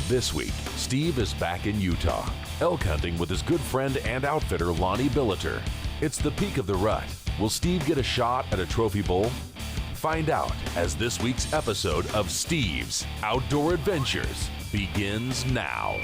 This week, Steve is back in Utah, elk hunting with his good friend and outfitter Lonnie Billiter. It's the peak of the rut. Will Steve get a shot at a trophy bull? Find out as this week's episode of Steve's Outdoor Adventures begins now.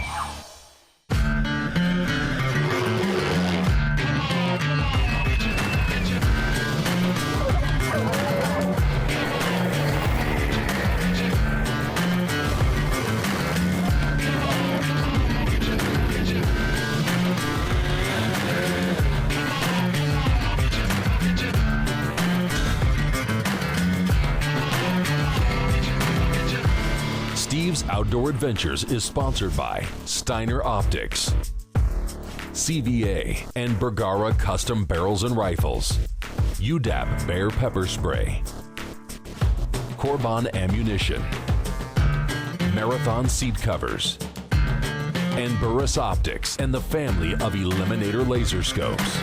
Steve's Outdoor Adventures is sponsored by Steiner Optics, CVA and Bergara Custom Barrels and Rifles, UDAP Bear Pepper Spray, Corbon Ammunition, Marathon Seat Covers, and Burris Optics and the family of Eliminator Laser Scopes.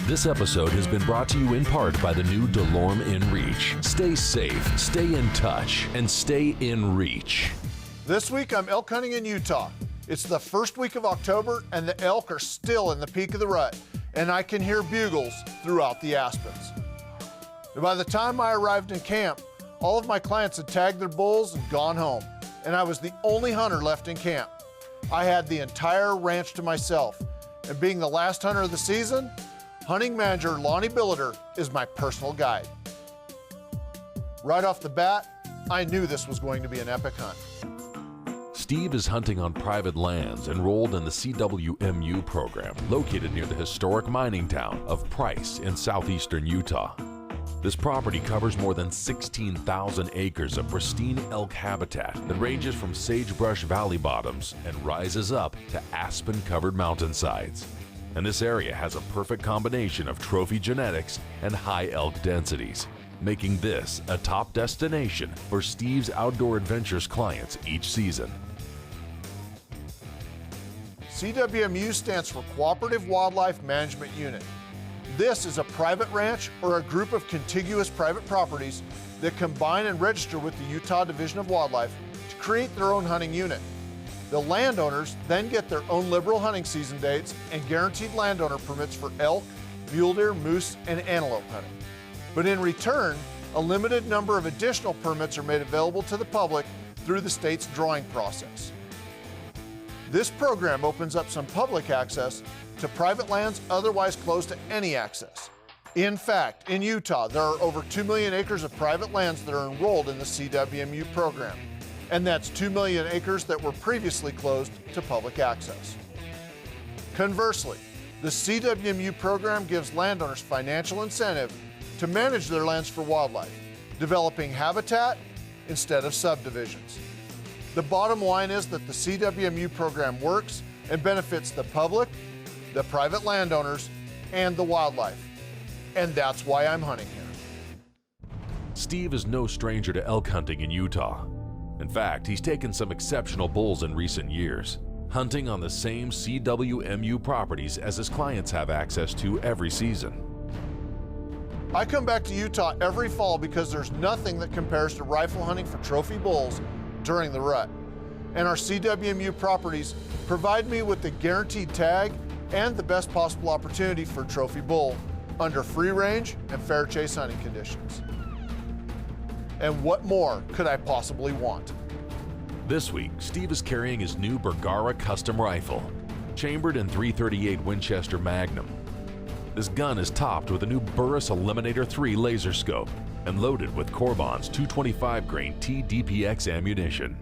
This episode has been brought to you in part by the new DeLorme InReach. Stay safe, stay in touch, and stay in reach. This week I'm elk hunting in Utah. It's the first week of October and the elk are still in the peak of the rut, and I can hear bugles throughout the aspens. And by the time I arrived in camp, all of my clients had tagged their bulls and gone home, and I was the only hunter left in camp. I had the entire ranch to myself, and being the last hunter of the season, hunting manager Lonnie Billiter is my personal guide. Right off the bat, I knew this was going to be an epic hunt. Steve is hunting on private lands enrolled in the CWMU program located near the historic mining town of Price in southeastern Utah. This property covers more than 16,000 acres of pristine elk habitat that ranges from sagebrush valley bottoms and rises up to aspen-covered mountainsides. And this area has a perfect combination of trophy genetics and high elk densities, making this a top destination for Steve's Outdoor Adventures clients each season. CWMU stands for Cooperative Wildlife Management Unit. This is a private ranch or a group of contiguous private properties that combine and register with the Utah Division of Wildlife to create their own hunting unit. The landowners then get their own liberal hunting season dates and guaranteed landowner permits for elk, mule deer, moose, and antelope hunting. But in return, a limited number of additional permits are made available to the public through the state's drawing process. This program opens up some public access to private lands otherwise closed to any access. In fact, in Utah, there are over 2 million acres of private lands that are enrolled in the CWMU program. And that's 2 million acres that were previously closed to public access. Conversely, the CWMU program gives landowners financial incentive to manage their lands for wildlife, developing habitat instead of subdivisions. The bottom line is that the CWMU program works and benefits the public, the private landowners, and the wildlife. And that's why I'm hunting here. Steve is no stranger to elk hunting in Utah. In fact, he's taken some exceptional bulls in recent years, hunting on the same CWMU properties as his clients have access to every season. I come back to Utah every fall because there's nothing that compares to rifle hunting for trophy bulls during the rut. And our CWMU properties provide me with the guaranteed tag and the best possible opportunity for trophy bull under free range and fair chase hunting conditions. And what more could I possibly want? This week, Steve is carrying his new Bergara Custom Rifle, chambered in .338 Winchester Magnum. This gun is topped with a new Burris Eliminator 3 laser scope and loaded with Corbon's 225 grain TDPX ammunition.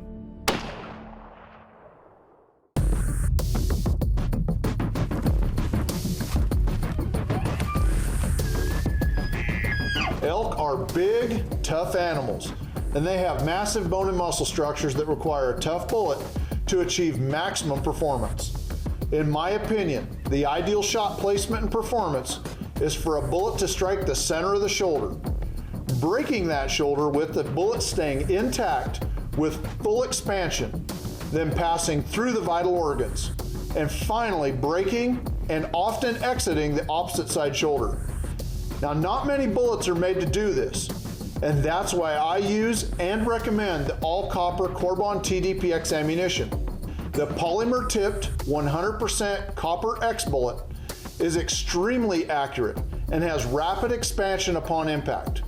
Elk are big, tough animals, and they have massive bone and muscle structures that require a tough bullet to achieve maximum performance. In my opinion, the ideal shot placement and performance is for a bullet to strike the center of the shoulder, breaking that shoulder with the bullet staying intact with full expansion, then passing through the vital organs, and finally breaking and often exiting the opposite side shoulder. Now, not many bullets are made to do this, and that's why I use and recommend the all-copper Corbon TDPX ammunition. The polymer-tipped 100% copper X bullet is extremely accurate and has rapid expansion upon impact,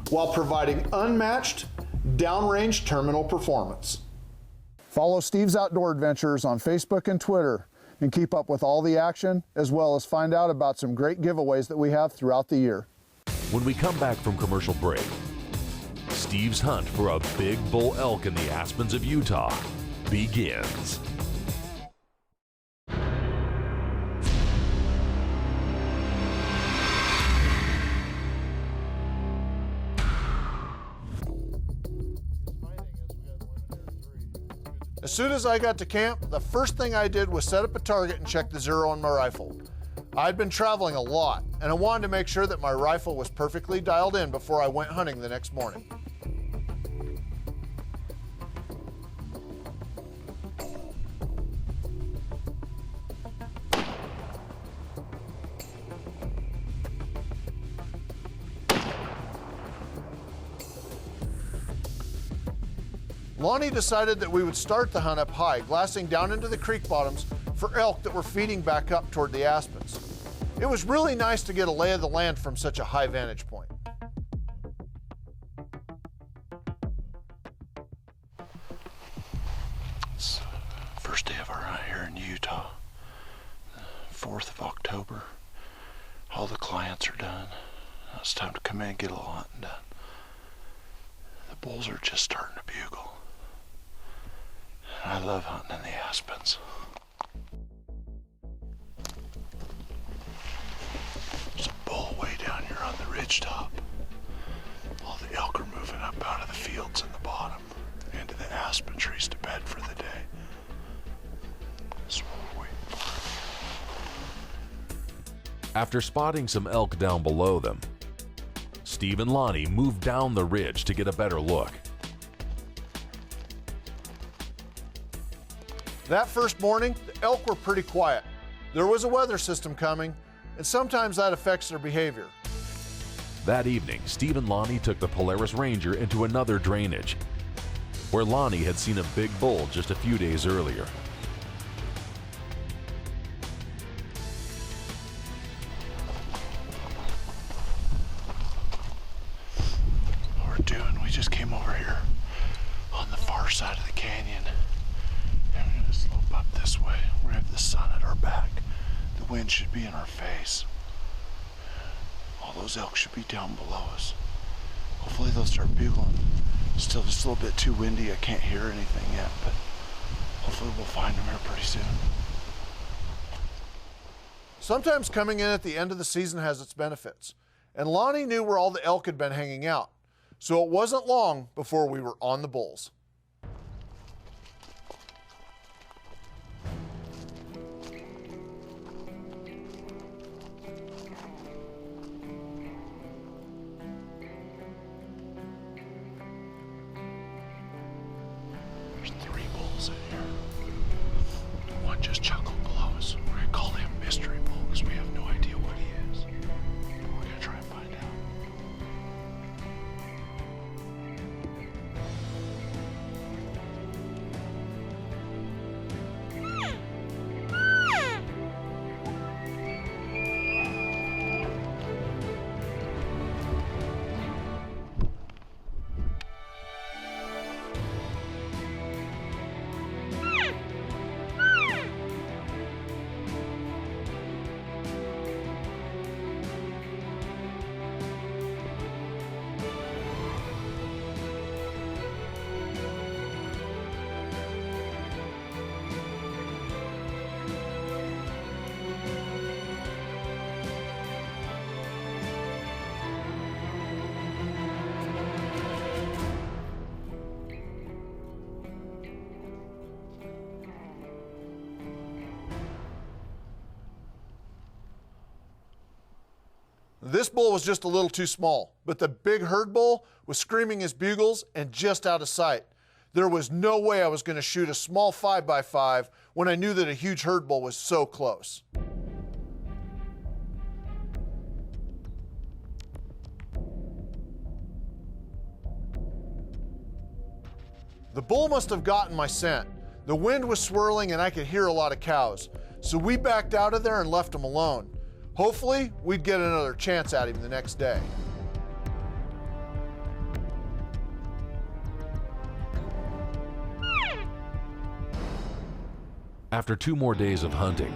while providing unmatched downrange terminal performance. Follow Steve's Outdoor Adventures on Facebook and Twitter and keep up with all the action, as well as find out about some great giveaways that we have throughout the year. When we come back from commercial break, Steve's hunt for a big bull elk in the Aspens of Utah begins. As soon as I got to camp, the first thing I did was set up a target and check the zero on my rifle. I'd been traveling a lot, and I wanted to make sure that my rifle was perfectly dialed in before I went hunting the next morning. Lonnie decided that we would start the hunt up high, glassing down into the creek bottoms for elk that were feeding back up toward the Aspens. It was really nice to get a lay of the land from such a high vantage point. It's the first day of our hunt here in Utah, the 4th of October. All the clients are done. Now it's time to come in and get a little hunting done. The bulls are just starting to bugle. I love hunting in the Aspens. There's a bull way down here on the ridge top. All the elk are moving up out of the fields in the bottom into the aspen trees to bed for the day. That's what we're waiting for. After spotting some elk down below them, Steve and Lonnie moved down the ridge to get a better look. That first morning, the elk were pretty quiet. There was a weather system coming, and sometimes that affects their behavior. That evening, Steve and Lonnie took the Polaris Ranger into another drainage, where Lonnie had seen a big bull just a few days earlier. What we're doing, we just came over here on the far side of the canyon. And we're gonna slope up this way. We're gonna have the sun at our back. The wind should be in our face. All those elk should be down below us. Hopefully they'll start bugling. Still just a little bit too windy. I can't hear anything yet, but hopefully we'll find them here pretty soon. Sometimes coming in at the end of the season has its benefits, and Lonnie knew where all the elk had been hanging out, so it wasn't long before we were on the bulls. There's 3 bulls in here. One just chuckled below us. We're gonna call him Mystery Bull because we have no idea what he is. We're gonna try and find out. This bull was just a little too small, but the big herd bull was screaming his bugles and just out of sight. There was no way I was going to shoot a small 5x5 when I knew that a huge herd bull was so close. The bull must have gotten my scent. The wind was swirling and I could hear a lot of cows. So we backed out of there and left him alone. Hopefully, we'd get another chance at him the next day. After 2 more days of hunting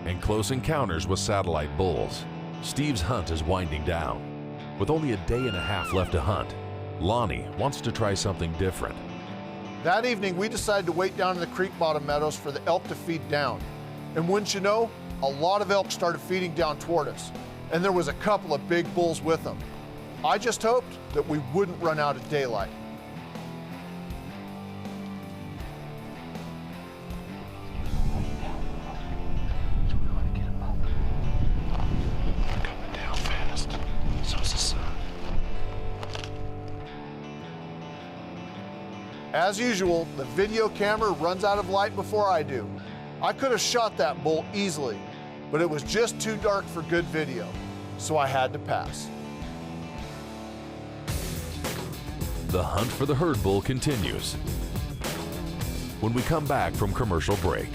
and close encounters with satellite bulls, Steve's hunt is winding down. With only a day and a half left to hunt, Lonnie wants to try something different. That evening, we decided to wait down in the creek bottom meadows for the elk to feed down. And wouldn't you know, a lot of elk started feeding down toward us, and there was a couple of big bulls with them. I just hoped that we wouldn't run out of daylight. Coming down fast. So's the sun. As usual, the video camera runs out of light before I do. I could have shot that bull easily, but it was just too dark for good video, so I had to pass. The hunt for the herd bull continues when we come back from commercial break.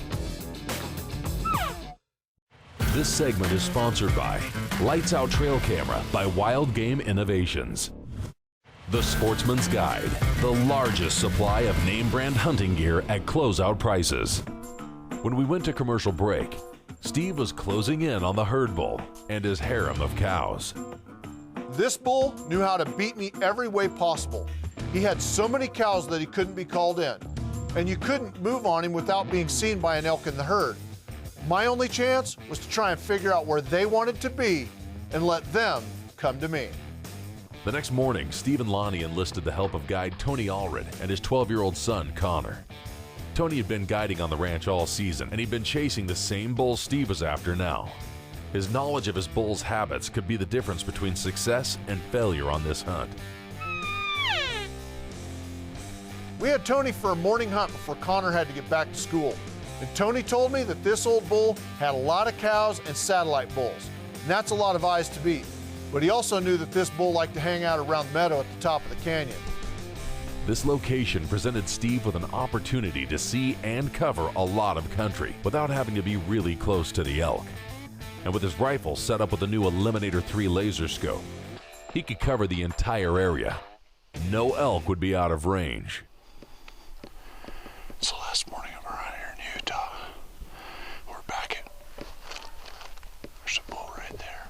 This segment is sponsored by Lights Out Trail Camera by Wild Game Innovations. The Sportsman's Guide, the largest supply of name brand hunting gear at closeout prices. When we went to commercial break, Steve was closing in on the herd bull and his harem of cows. This bull knew how to beat me every way possible. He had so many cows that he couldn't be called in, and you couldn't move on him without being seen by an elk in the herd. My only chance was to try and figure out where they wanted to be and let them come to me. The next morning, Steve and Lonnie enlisted the help of guide Tony Allred and his 12-year-old son, Connor. Tony had been guiding on the ranch all season, and he'd been chasing the same bull Steve was after now. His knowledge of his bull's habits could be the difference between success and failure on this hunt. We had Tony for a morning hunt before Connor had to get back to school. And Tony told me that this old bull had a lot of cows and satellite bulls, and that's a lot of eyes to beat. But he also knew that this bull liked to hang out around the meadow at the top of the canyon. This location presented Steve with an opportunity to see and cover a lot of country without having to be really close to the elk. And with his rifle set up with the new Eliminator 3 laser scope, he could cover the entire area. No elk would be out of range. It's the last morning of our hunt here in Utah. We're back at... There's a bull right there.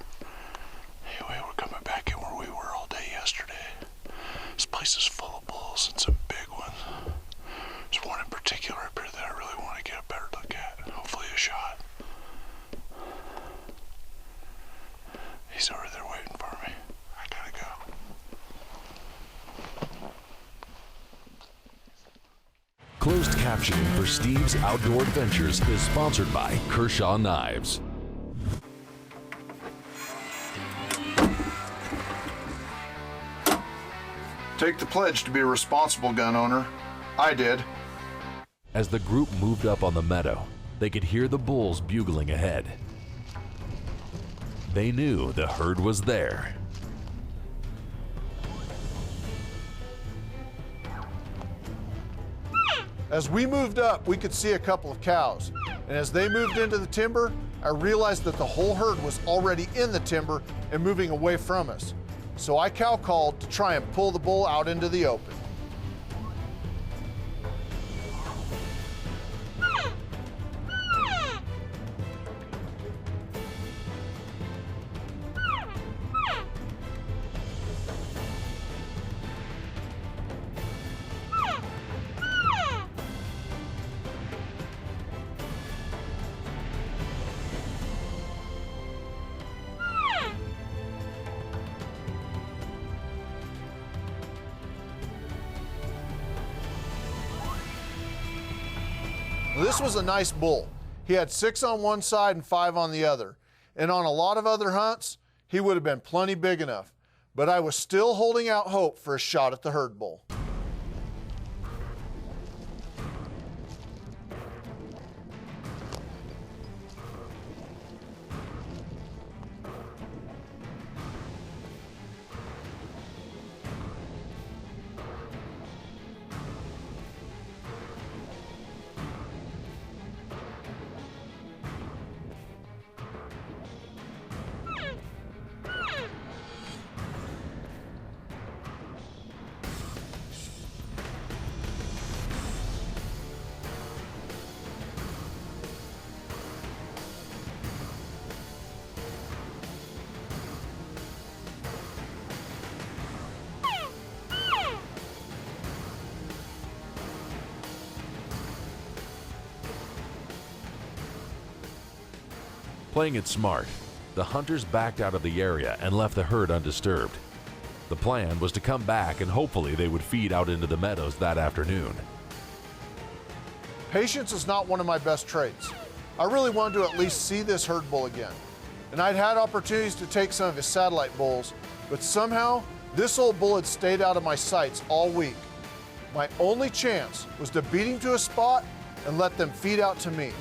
Anyway, we're coming back in where we were all day yesterday. This place is full of bulls and some big ones. There's one in particular up here that I really want to get a better look at. Hopefully a shot. He's over there waiting for me. I gotta go. Closed captioning for Steve's Outdoor Adventures is sponsored by Kershaw Knives. Take the pledge to be a responsible gun owner. I did. As the group moved up on the meadow, they could hear the bulls bugling ahead. They knew the herd was there. As we moved up, we could see a couple of cows. And as they moved into the timber, I realized that the whole herd was already in the timber and moving away from us. So I cow called to try and pull the bull out into the open. This was a nice bull. He had 6 on one side and 5 on the other. And on a lot of other hunts, he would have been plenty big enough. But I was still holding out hope for a shot at the herd bull. Playing it smart, the hunters backed out of the area and left the herd undisturbed. The plan was to come back and hopefully they would feed out into the meadows that afternoon. Patience is not one of my best traits. I really wanted to at least see this herd bull again. And I'd had opportunities to take some of his satellite bulls, but somehow this old bull had stayed out of my sights all week. My only chance was to beat him to a spot and let them feed out to me.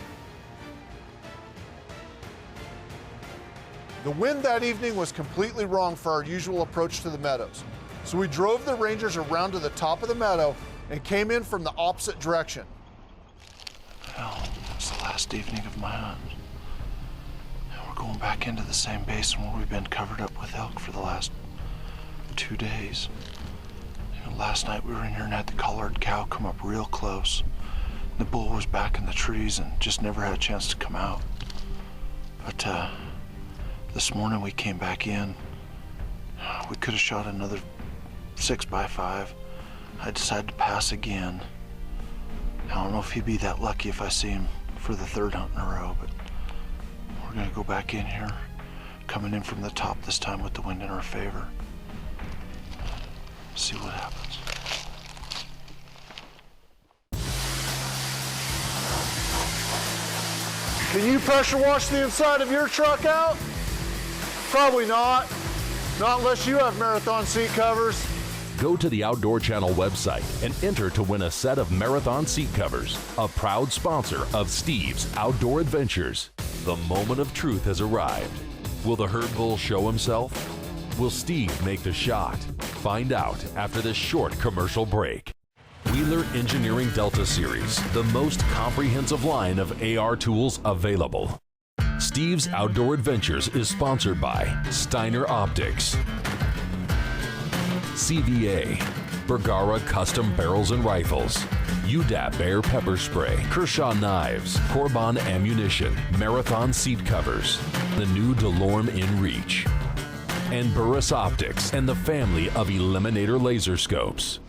The wind that evening was completely wrong for our usual approach to the meadows. So we drove the rangers around to the top of the meadow and came in from the opposite direction. Well, it's the last evening of my hunt. And we're going back into the same basin where we've been covered up with elk for the last 2 days. You know, last night we were in here and had the collared cow come up real close. The bull was back in the trees and just never had a chance to come out. But this morning we came back in. We could have shot another 6x5. I decided to pass again. I don't know if he'd be that lucky if I see him for the 3rd hunt in a row, but we're gonna go back in here, coming in from the top this time with the wind in our favor. See what happens. Can you pressure wash the inside of your truck out? Probably not. Not unless you have Marathon seat covers. Go to the Outdoor Channel website and enter to win a set of Marathon seat covers, a proud sponsor of Steve's Outdoor Adventures. The moment of truth has arrived. Will the herd bull show himself? Will Steve make the shot? Find out after this short commercial break. Wheeler Engineering Delta Series, the most comprehensive line of AR tools available. Steve's Outdoor Adventures is sponsored by Steiner Optics, CVA, Bergara Custom Barrels and Rifles, UDAP Air Pepper Spray, Kershaw Knives, Corbon Ammunition, Marathon Seat Covers, the new DeLorme InReach, and Burris Optics and the family of Eliminator Laser Scopes.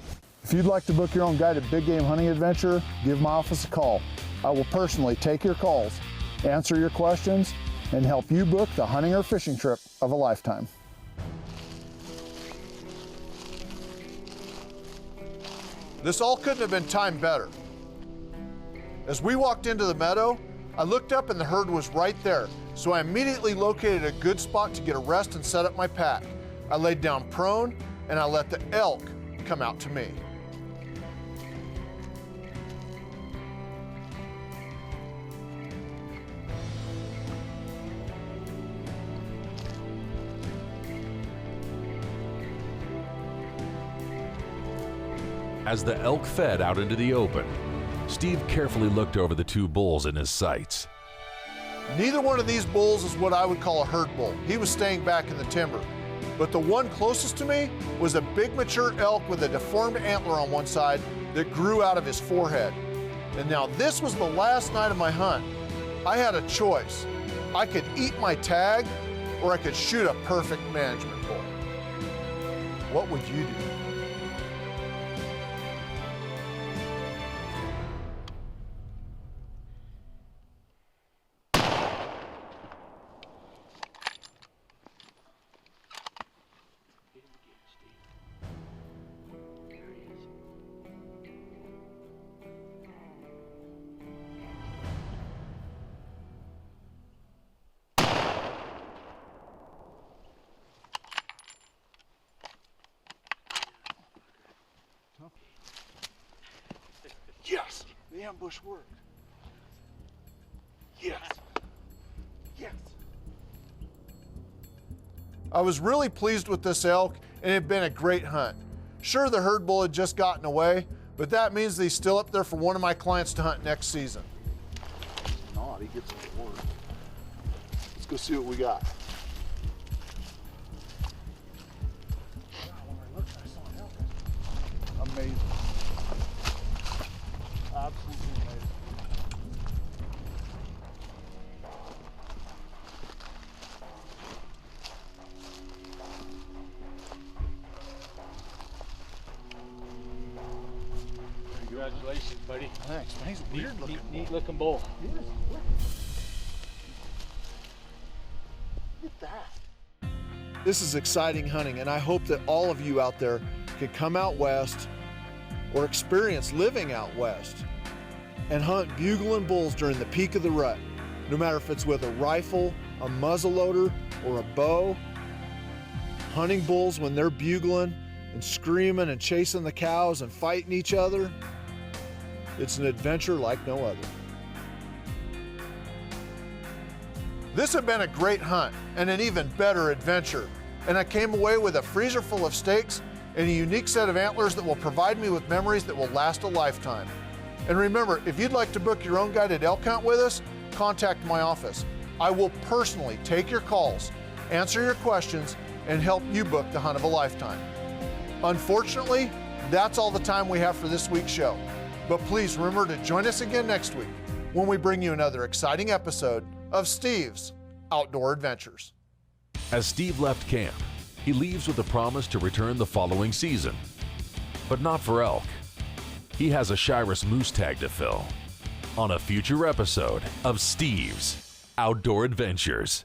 If you'd like to book your own guided big game hunting adventure, give my office a call. I will personally take your calls, answer your questions, and help you book the hunting or fishing trip of a lifetime. This all couldn't have been timed better. As we walked into the meadow, I looked up and the herd was right there, so I immediately located a good spot to get a rest and set up my pack. I laid down prone and I let the elk come out to me. As the elk fed out into the open, Steve carefully looked over the 2 bulls in his sights. Neither one of these bulls is what I would call a herd bull. He was staying back in the timber. But the one closest to me was a big mature elk with a deformed antler on one side that grew out of his forehead. And now this was the last night of my hunt. I had a choice. I could eat my tag or I could shoot a perfect management bull. What would you do? Yes, the ambush worked. Yes. Yes. I was really pleased with this elk, and it had been a great hunt. Sure, the herd bull had just gotten away, but that means that he's still up there for one of my clients to hunt next season. Not, he gets him to work. Let's go see what we got. Amazing. Absolutely amazing. Congratulations, buddy. Thanks, man. He's a weird looking neat looking bull. that? This is exciting hunting, and I hope that all of you out there can come out west or experience living out west and hunt bugling bulls during the peak of the rut. No matter if it's with a rifle, a muzzleloader, or a bow, hunting bulls when they're bugling and screaming and chasing the cows and fighting each other, it's an adventure like no other. This had been a great hunt and an even better adventure, and I came away with a freezer full of steaks and a unique set of antlers that will provide me with memories that will last a lifetime. And remember, if you'd like to book your own guided elk hunt with us, contact my office. I will personally take your calls, answer your questions, and help you book the hunt of a lifetime. Unfortunately, that's all the time we have for this week's show. But please remember to join us again next week when we bring you another exciting episode of Steve's Outdoor Adventures. As Steve left camp, he leaves with a promise to return the following season. But not for elk. He has a Shiras moose tag to fill on a future episode of Steve's Outdoor Adventures.